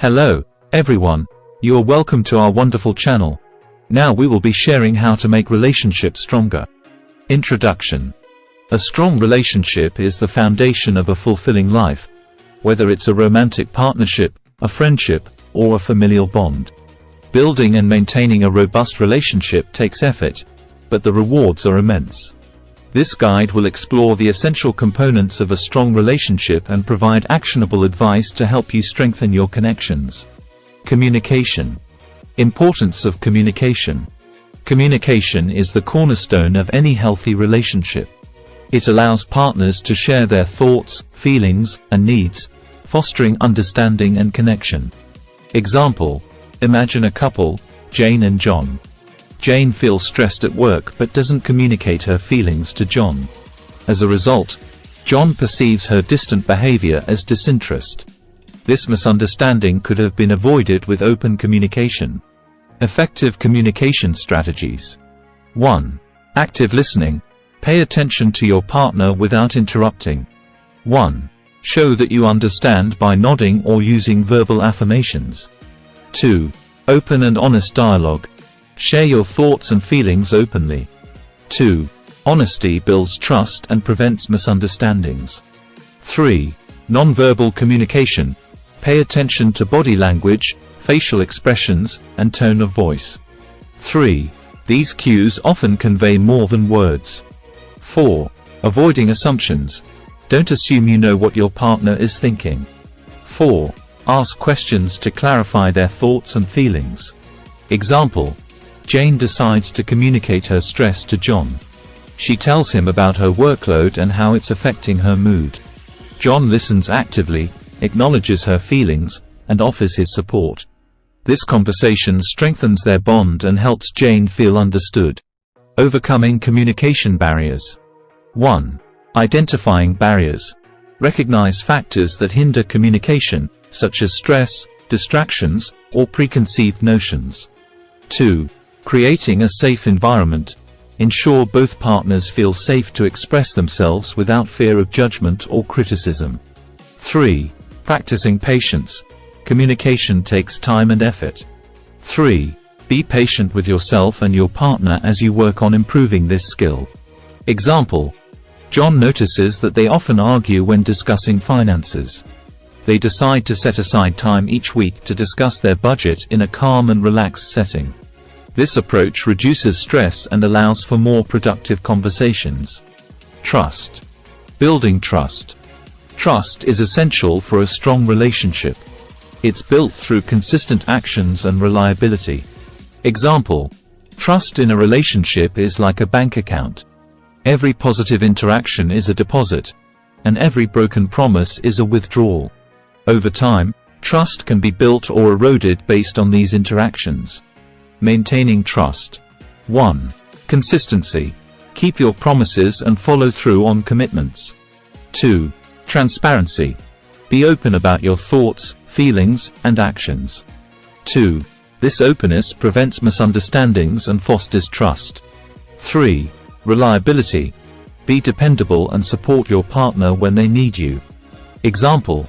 Hello, everyone. You are welcome to our wonderful channel. Now we will be sharing how to make relationships stronger. Introduction. A strong relationship is the foundation of a fulfilling life, whether it's a romantic partnership, a friendship, or a familial bond. Building and maintaining a robust relationship takes effort, but the rewards are immense. This guide will explore the essential components of a strong relationship and provide actionable advice to help you strengthen your connections. Communication. Importance of communication. Communication is the cornerstone of any healthy relationship. It allows partners to share their thoughts, feelings, and needs, fostering understanding and connection. Example: imagine a couple, Jane and John. Jane feels stressed at work but doesn't communicate her feelings to John. As a result, John perceives her distant behavior as disinterest. This misunderstanding could have been avoided with open communication. Effective communication strategies. 1. Active listening. Pay attention to your partner without interrupting. 1. Show that you understand by nodding or using verbal affirmations. 2. Open and honest dialogue. Share your thoughts and feelings openly. 2. Honesty builds trust and prevents misunderstandings. 3. Nonverbal communication. Pay attention to body language, facial expressions, and tone of voice. 3. These cues often convey more than words. 4. Avoiding assumptions. Don't assume you know what your partner is thinking. 4. Ask questions to clarify their thoughts and feelings. Example: Jane decides to communicate her stress to John. She tells him about her workload and how it's affecting her mood. John listens actively, acknowledges her feelings, and offers his support. This conversation strengthens their bond and helps Jane feel understood. Overcoming communication barriers. 1. Identifying barriers. Recognize factors that hinder communication, such as stress, distractions, or preconceived notions. 2. Creating a safe environment. Ensure both partners feel safe to express themselves without fear of judgment or criticism. 3. Practicing patience. Communication takes time and effort. 3. Be patient with yourself and your partner as you work on improving this skill. Example: John notices that they often argue when discussing finances. They decide to set aside time each week to discuss their budget in a calm and relaxed setting. This approach reduces stress and allows for more productive conversations. Trust. Building trust. Trust is essential for a strong relationship. It's built through consistent actions and reliability. Example: trust in a relationship is like a bank account. Every positive interaction is a deposit, and every broken promise is a withdrawal. Over time, trust can be built or eroded based on these interactions. Maintaining trust. 1. Consistency. Keep your promises and follow through on commitments. 2. Transparency. Be open about your thoughts, feelings, and actions. 2. This openness prevents misunderstandings and fosters trust. 3. Reliability. Be dependable and support your partner when they need you. Example: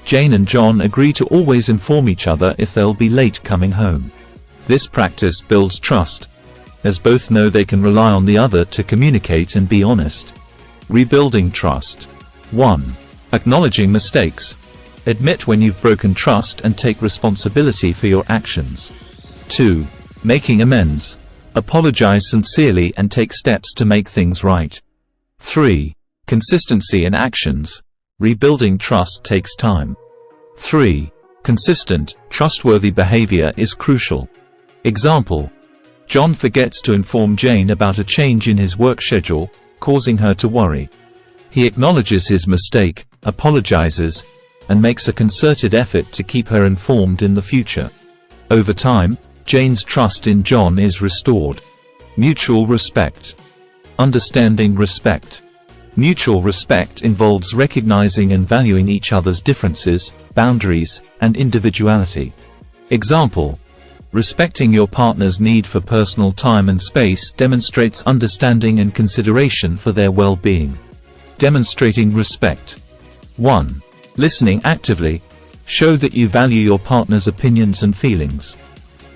Jane and John agree to always inform each other if they'll be late coming home. This practice builds trust, as both know they can rely on the other to communicate and be honest. Rebuilding trust. 1. Acknowledging mistakes. Admit when you've broken trust and take responsibility for your actions. 2. Making amends. Apologize sincerely and take steps to make things right. 3. Consistency in actions. Rebuilding trust takes time. 3. Consistent, trustworthy behavior is crucial. Example: John forgets to inform Jane about a change in his work schedule, causing her to worry. He acknowledges his mistake, apologizes, and makes a concerted effort to keep her informed in the future. Over time, Jane's trust in John is restored. Mutual respect. Understanding respect. Mutual respect involves recognizing and valuing each other's differences, boundaries, and individuality. Example: respecting your partner's need for personal time and space demonstrates understanding and consideration for their well-being. Demonstrating respect. 1. Listening actively. Show that you value your partner's opinions and feelings.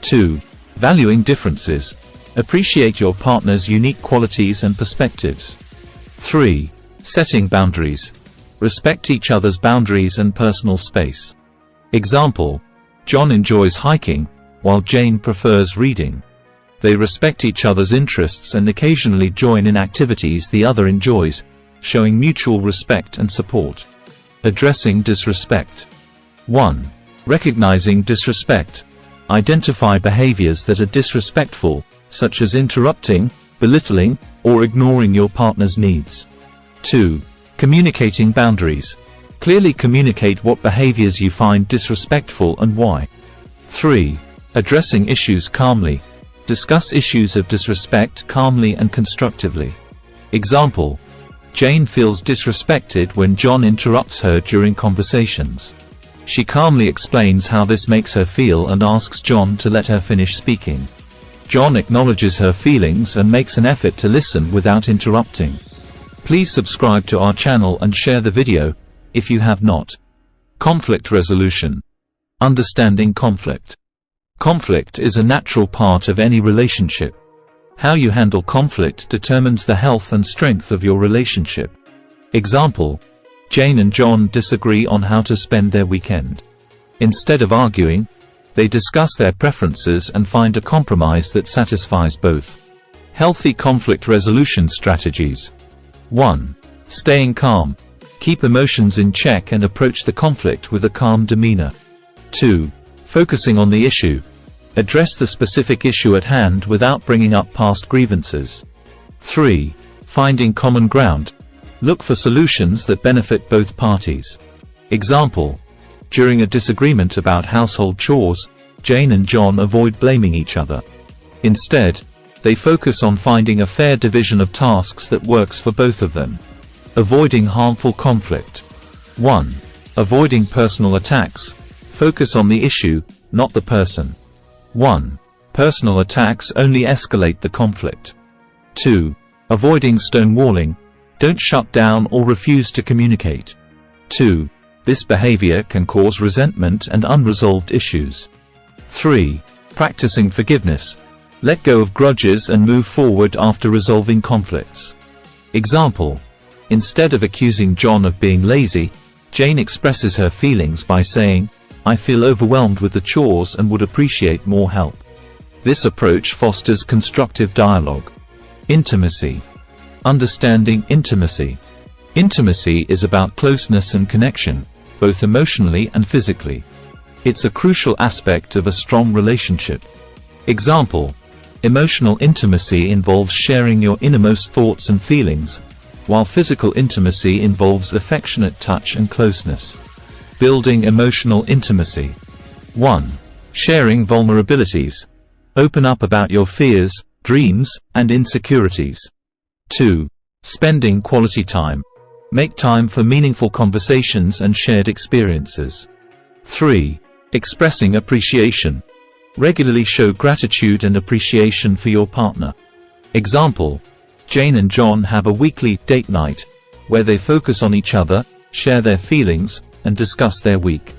2. Valuing differences. Appreciate your partner's unique qualities and perspectives. 3. Setting boundaries. Respect each other's boundaries and personal space. Example: John enjoys hiking, while Jane prefers reading. They respect each other's interests and occasionally join in activities the other enjoys, showing mutual respect and support. Addressing disrespect. 1. Recognizing disrespect. Identify behaviors that are disrespectful, such as interrupting, belittling, or ignoring your partner's needs. 2. Communicating boundaries. Clearly communicate what behaviors you find disrespectful and why. 3. Addressing issues calmly. Discuss issues of disrespect calmly and constructively. Example: Jane feels disrespected when John interrupts her during conversations. She calmly explains how this makes her feel and asks John to let her finish speaking. John acknowledges her feelings and makes an effort to listen without interrupting. Please subscribe to our channel and share the video, if you have not. Conflict resolution. Understanding conflict. Conflict is a natural part of any relationship. How you handle conflict determines the health and strength of your relationship. Example: Jane and John disagree on how to spend their weekend. Instead of arguing, they discuss their preferences and find a compromise that satisfies both. Healthy conflict resolution strategies. 1. Staying calm. Keep emotions in check and approach the conflict with a calm demeanor. 2. Focusing on the issue. Address the specific issue at hand without bringing up past grievances. 3. Finding common ground. Look for solutions that benefit both parties. Example: during a disagreement about household chores, Jane and John avoid blaming each other. Instead, they focus on finding a fair division of tasks that works for both of them. Avoiding harmful conflict. 1. Avoiding personal attacks. Focus on the issue, not the person. 1. Personal attacks only escalate the conflict. 2. Avoiding stonewalling. Don't shut down or refuse to communicate. 2. This behavior can cause resentment and unresolved issues. 3. Practicing forgiveness. Let go of grudges and move forward after resolving conflicts. Example: instead of accusing John of being lazy, Jane expresses her feelings by saying, "I feel overwhelmed with the chores and would appreciate more help." This approach fosters constructive dialogue. Intimacy. Understanding intimacy. Intimacy is about closeness and connection, both emotionally and physically. It's a crucial aspect of a strong relationship. Example: emotional intimacy involves sharing your innermost thoughts and feelings, while physical intimacy involves affectionate touch and closeness. Building emotional intimacy. 1. Sharing vulnerabilities. Open up about your fears, dreams, and insecurities. 2. Spending quality time. Make time for meaningful conversations and shared experiences. 3. Expressing appreciation. Regularly show gratitude and appreciation for your partner. Example: Jane and John have a weekly date night, where they focus on each other, share their feelings, and discuss their week.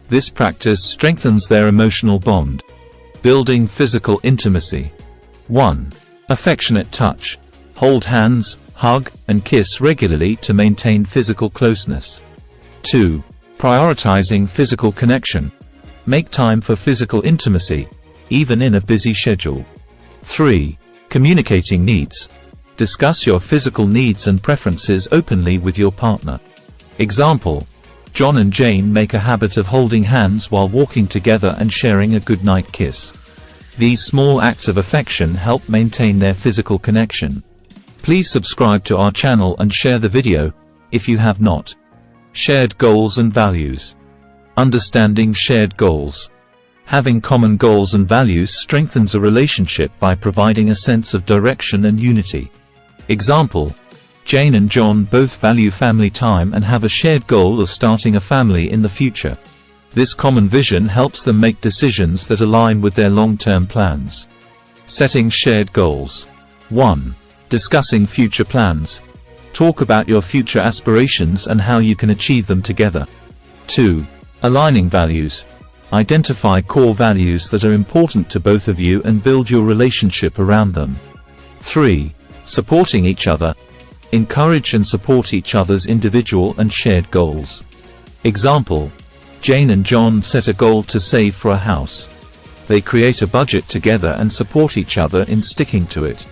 This practice strengthens their emotional bond. Building physical intimacy. 1. Affectionate touch. Hold hands, hug, and kiss regularly to maintain physical closeness. 2. Prioritizing physical connection. Make time for physical intimacy, even in a busy schedule. 3. Communicating needs. Discuss your physical needs and preferences openly with your partner. Example: John and Jane make a habit of holding hands while walking together and sharing a goodnight kiss. These small acts of affection help maintain their physical connection. Please subscribe to our channel and share the video, if you have not. Shared goals and values. Understanding shared goals. Having common goals and values strengthens a relationship by providing a sense of direction and unity. Example: Jane and John both value family time and have a shared goal of starting a family in the future. This common vision helps them make decisions that align with their long-term plans. Setting shared goals. 1. Discussing future plans. Talk about your future aspirations and how you can achieve them together. 2. Aligning values. Identify core values that are important to both of you and build your relationship around them. 3. Supporting each other. Encourage and support each other's individual and shared goals. Example: Jane and John set a goal to save for a house. They create a budget together and support each other in sticking to it.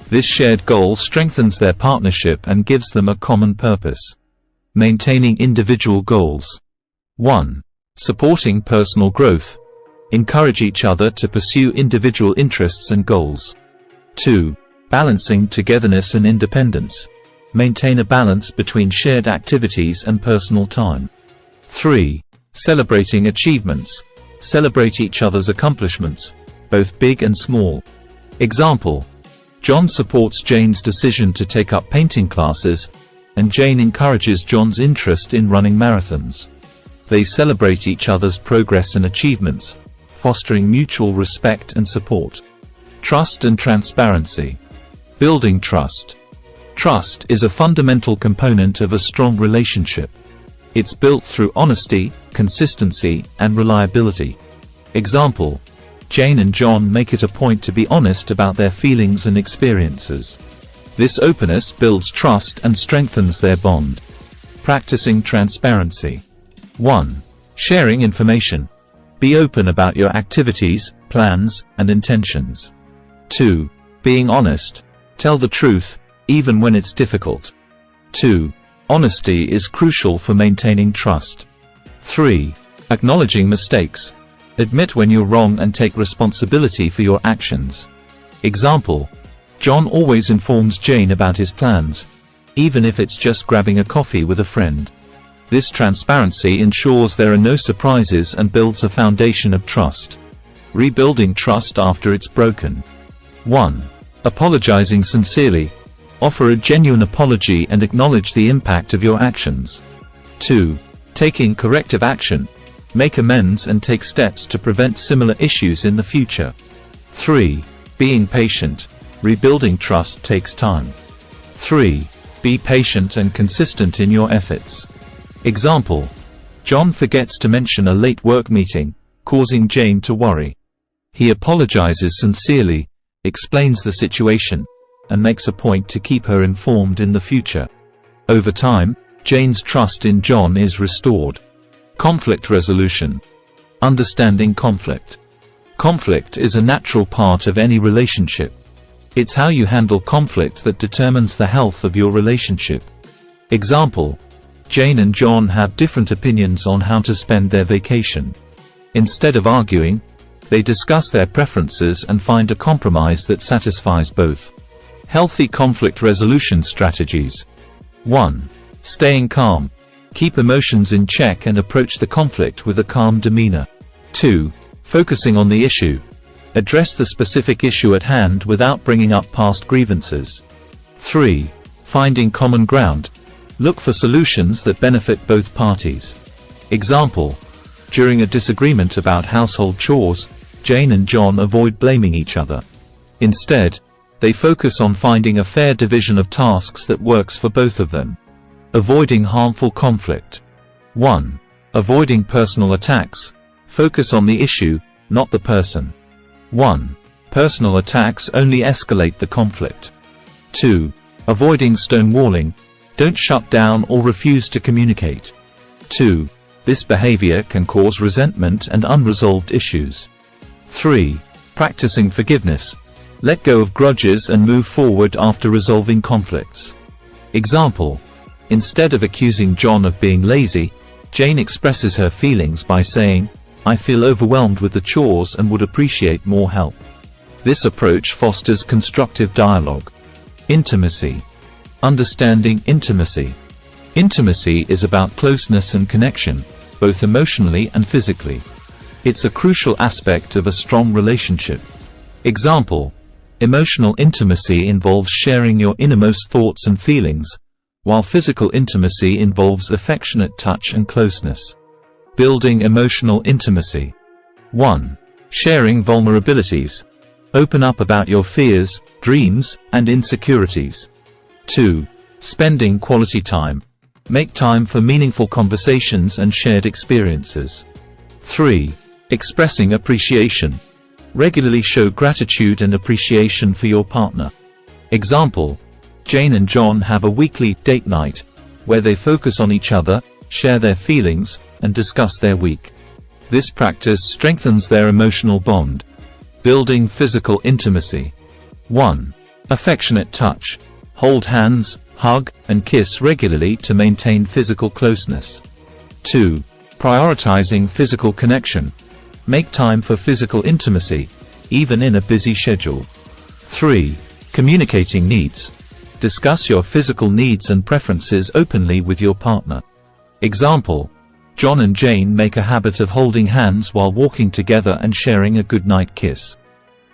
This shared goal strengthens their partnership and gives them a common purpose. Maintaining individual goals. 1. Supporting personal growth. Encourage each other to pursue individual interests and goals. 2. Balancing togetherness and independence. Maintain a balance between shared activities and personal time. 3. Celebrating achievements. Celebrate each other's accomplishments, both big and small. Example: John supports Jane's decision to take up painting classes, and Jane encourages John's interest in running marathons. They celebrate each other's progress and achievements, fostering mutual respect and support. Trust and transparency. Building trust. Trust is a fundamental component of a strong relationship. It's built through honesty, consistency, and reliability. Example: Jane and John make it a point to be honest about their feelings and experiences. This openness builds trust and strengthens their bond. Practicing transparency. 1. Sharing information. Be open about your activities, plans, and intentions. 2. Being honest. Tell the truth, even when it's difficult. 2. Honesty is crucial for maintaining trust. 3. Acknowledging mistakes. Admit when you're wrong and take responsibility for your actions. Example: John always informs Jane about his plans, even if it's just grabbing a coffee with a friend. This transparency ensures there are no surprises and builds a foundation of trust. Rebuilding trust after it's broken. 1. Apologizing sincerely. Offer a genuine apology and acknowledge the impact of your actions. 2. Taking corrective action. Make amends and take steps to prevent similar issues in the future. 3. Being patient. Rebuilding trust takes time. 3. Be patient and consistent in your efforts. Example: John forgets to mention a late work meeting, causing Jane to worry. He apologizes sincerely, explains the situation, and makes a point to keep her informed in the future. Over time, Jane's trust in John is restored. Conflict resolution. Understanding conflict. Conflict is a natural part of any relationship. It's how you handle conflict that determines the health of your relationship. Example: Jane and John have different opinions on how to spend their vacation. Instead of arguing, they discuss their preferences and find a compromise that satisfies both. Healthy conflict resolution strategies. 1. Staying calm. Keep emotions in check and approach the conflict with a calm demeanor. 2. Focusing on the issue. Address the specific issue at hand without bringing up past grievances. 3. Finding common ground. Look for solutions that benefit both parties. Example: during a disagreement about household chores, Jane and John avoid blaming each other. Instead, they focus on finding a fair division of tasks that works for both of them. Avoiding harmful conflict. 1. Avoiding personal attacks. Focus on the issue, not the person. 1. Personal attacks only escalate the conflict. 2. Avoiding stonewalling. Don't shut down or refuse to communicate. 2. This behavior can cause resentment and unresolved issues. 3. Practicing forgiveness. Let go of grudges and move forward after resolving conflicts. Example: instead of accusing John of being lazy, Jane expresses her feelings by saying, "I feel overwhelmed with the chores and would appreciate more help." This approach fosters constructive dialogue. Intimacy. Understanding intimacy. Intimacy is about closeness and connection, both emotionally and physically. It's a crucial aspect of a strong relationship. Example: emotional intimacy involves sharing your innermost thoughts and feelings, while physical intimacy involves affectionate touch and closeness. Building emotional intimacy. 1. Sharing vulnerabilities. Open up about your fears, dreams, and insecurities. 2. Spending quality time. Make time for meaningful conversations and shared experiences. 3. Expressing appreciation. Regularly show gratitude and appreciation for your partner. Example: Jane and John have a weekly date night where they focus on each other, share their feelings, and discuss their week. This practice strengthens their emotional bond. Building physical intimacy. 1. Affectionate touch. Hold hands, hug, and kiss regularly to maintain physical closeness. 2. Prioritizing physical connection. Make time for physical intimacy, even in a busy schedule. 3. Communicating needs. Discuss your physical needs and preferences openly with your partner. Example: John and Jane make a habit of holding hands while walking together and sharing a goodnight kiss.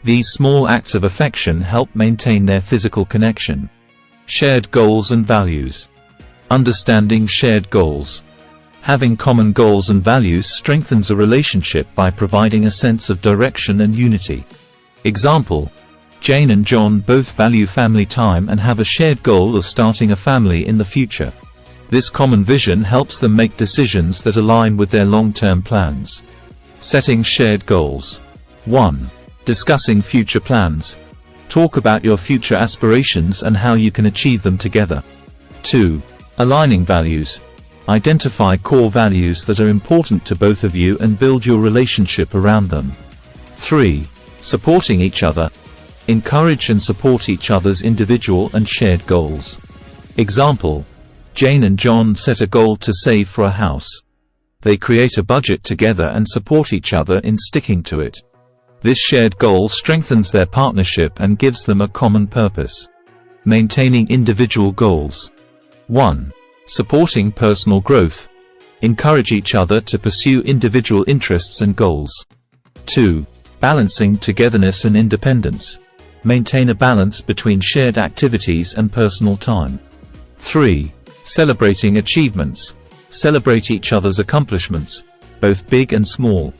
These small acts of affection help maintain their physical connection. Shared goals and values. Understanding shared goals. Having common goals and values strengthens a relationship by providing a sense of direction and unity. Example: Jane and John both value family time and have a shared goal of starting a family in the future. This common vision helps them make decisions that align with their long-term plans. Setting shared goals. 1. Discussing future plans. Talk about your future aspirations and how you can achieve them together. 2. Aligning values. Identify core values that are important to both of you and build your relationship around them. 3. Supporting each other. Encourage and support each other's individual and shared goals. Example: Jane and John set a goal to save for a house. They create a budget together and support each other in sticking to it. This shared goal strengthens their partnership and gives them a common purpose. Maintaining individual goals. 1. Supporting personal growth. Encourage each other to pursue individual interests and goals. 2. Balancing togetherness and independence. Maintain a balance between shared activities and personal time. 3. Celebrating achievements. Celebrate each other's accomplishments, both big and small.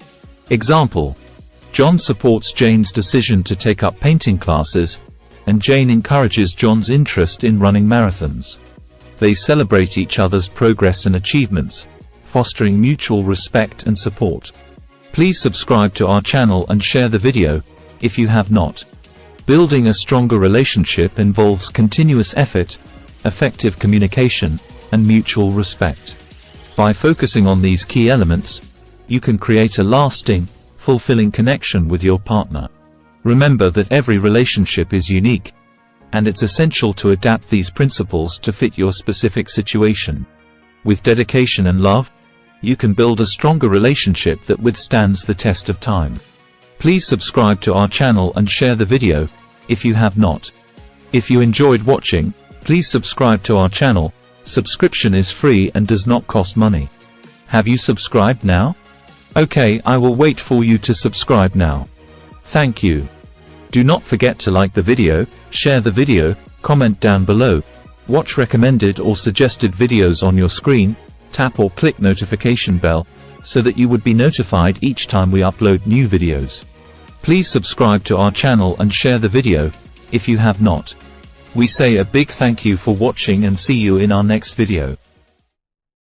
Example: John supports Jane's decision to take up painting classes, and Jane encourages John's interest in running marathons. They celebrate each other's progress and achievements, fostering mutual respect and support. Please subscribe to our channel and share the video, if you have not. Building a stronger relationship involves continuous effort, effective communication, and mutual respect. By focusing on these key elements, you can create a lasting, fulfilling connection with your partner. Remember that every relationship is unique, and it's essential to adapt these principles to fit your specific situation. With dedication and love, you can build a stronger relationship that withstands the test of time. Please subscribe to our channel and share the video, if you have not. If you enjoyed watching, please subscribe to our channel. Subscription is free and does not cost money. Have you subscribed now? Okay, I will wait for you to subscribe now. Thank you. Do not forget to like the video, share the video, comment down below, watch recommended or suggested videos on your screen, tap or click notification bell, so that you would be notified each time we upload new videos. Please subscribe to our channel and share the video, if you have not. We say a big thank you for watching and see you in our next video.